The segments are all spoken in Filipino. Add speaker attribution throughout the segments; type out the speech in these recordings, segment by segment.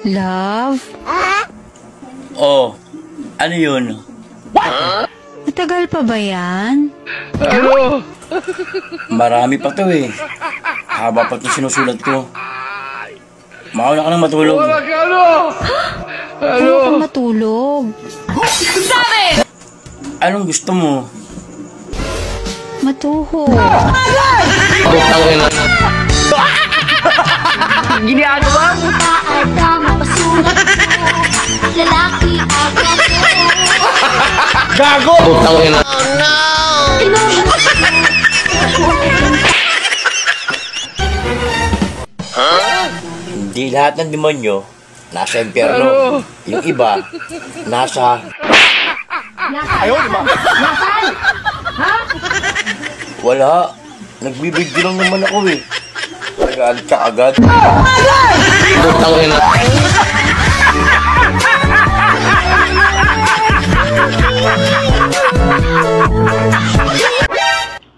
Speaker 1: Love?
Speaker 2: Oh, ano yun?
Speaker 1: Matagal pa ba yan?
Speaker 3: Ano?
Speaker 2: Marami pa to eh. Haba pa ito sinusulat ko. Mauna ka nang matulog.
Speaker 3: Wala ka ano?
Speaker 1: Ano kang matulog?
Speaker 2: Anong gusto mo?
Speaker 1: Matuho.
Speaker 3: Ginagawa mo?
Speaker 4: Ata mapasulat mo, lalaki ako.
Speaker 3: Gago! Butang ina.
Speaker 2: Hindi lahat ng demonyo nasa impyerno. Yung iba, nasa...
Speaker 3: Ayaw, di ba?
Speaker 2: Wala. Nagbibigyo lang naman ako eh. Nagalit ka agad.
Speaker 3: Butang ina.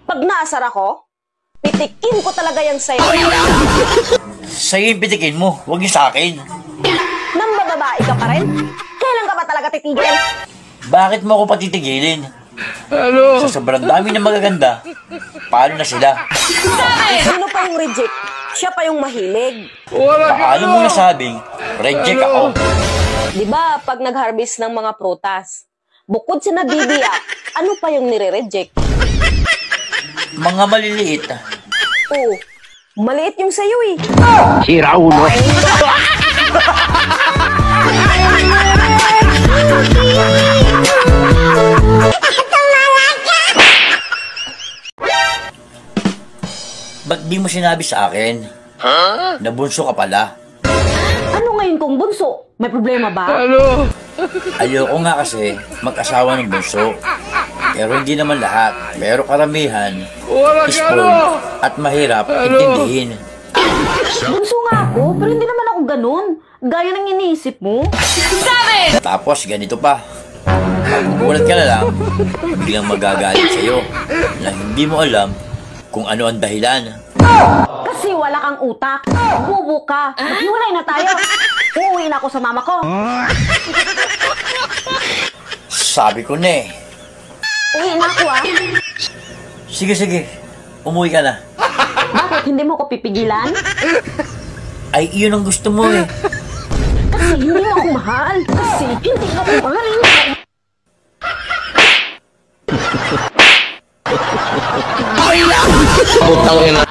Speaker 5: Pag naasar ako, pitikin ko talaga yan sa'yo.
Speaker 2: Sa'yo yung pitikin mo, huwag yung sa'kin.
Speaker 5: Nang bababae ka pa rin? Kailan ka ba talaga titigil?
Speaker 2: Bakit mo ako patitigilin?
Speaker 3: Ano?
Speaker 2: Sa sobrang dami na magaganda, paano na sila?
Speaker 5: Sino pa yung reject? Siya pa yung mahilig.
Speaker 3: Wala ka
Speaker 2: Paano
Speaker 3: ano?
Speaker 2: mo nasabing, reject ako?
Speaker 5: Di ba pag nag-harvest ng mga prutas, bukod sa nabibiyak, ano pa yung nire-reject?
Speaker 2: Mga maliliit.
Speaker 5: Oo, maliit yung sayo eh.
Speaker 3: Sira ulo.
Speaker 2: Ba't di mo sinabi sa akin? Nabunso ka pala.
Speaker 5: Ano ngayon kung bunso? May problema ba?
Speaker 3: Ano?
Speaker 2: Ayoko nga kasi mag-asawa ng bunso. Pero hindi naman lahat. Pero karamihan,
Speaker 3: Wala ka
Speaker 2: spoiled
Speaker 3: ano?
Speaker 2: at mahirap intindihin.
Speaker 5: Bunso nga ako, pero hindi naman ako ganun. Gaya ng iniisip mo.
Speaker 2: Tapos ganito pa. Magugulat ka na lang, biglang magagalit sa'yo na hindi mo alam kung ano ang dahilan.
Speaker 5: Kasi wala kang utak. Bubo ka. Maghiwalay na tayo. Uuwi na ako sa mama ko.
Speaker 2: Sabi ko na eh.
Speaker 5: Uwi na ako ah.
Speaker 2: Sige, sige. Umuwi ka na.
Speaker 5: Bakit hindi mo ko pipigilan?
Speaker 2: Ay, iyon ang gusto mo eh.
Speaker 5: Kasi hindi mo ako mahal. Kasi hindi mo ako mahal.
Speaker 3: Butang ina.